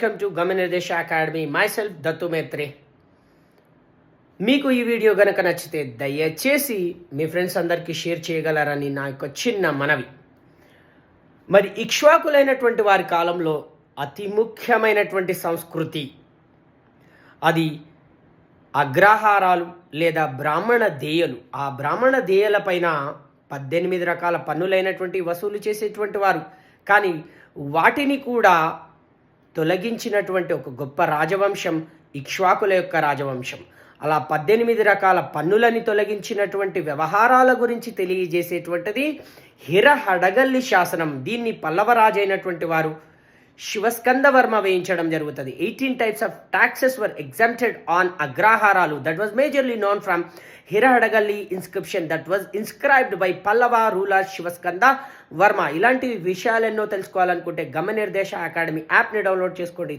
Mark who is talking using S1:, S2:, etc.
S1: Welcome to Gamanirdesha academy myself Dattu Mhetre. మీకు ఈ video గనక నచ్చితే దయచేసి మీ ఫ్రెండ్స్ అందరికీ షేర్ చేయగలరని నా యొక్క చిన్న మనవి. మరి ఇక్ష్వాకులైనటువంటి వారి కాలంలో అతి ముఖ్యమైనటువంటి సంస్కృతి అది అగ్రహారాలు లేదా బ్రాహ్మణ దేయలు. ఆ బ్రాహ్మణ దేయల పైన 18 రకాల పన్నులైనటువంటి వసూలు చేసేటువంటి వారు. కానీ వాటిని కూడా తొలగించినటువంటి ఒక గొప్ప రాజవంశం ఇక్ష్వాకుల యొక్క రాజవంశం. అలా 18 రకాల పన్నులని తొలగించినటువంటి వ్యవహారాల గురించి తెలియజేసేటువంటిది హిరహడగల్లి శాసనం. దీన్ని పల్లవరాజు అయినటువంటి వారు శివస్కందవర్మ వేయించడం జరుగుతుంది. 18 types of taxes were exempted on అగ్రహారాలు. That was majorly known from హిరహడగల్లి inscription that was inscribed by Pallava ruler Shivaskanda Varma. ఇలాంటి విషయాలెన్నో తెలుసుకోవాలనుకుంటే గమనిర్దేశ అకాడమీ యాప్ని డౌన్లోడ్ చేసుకోండి.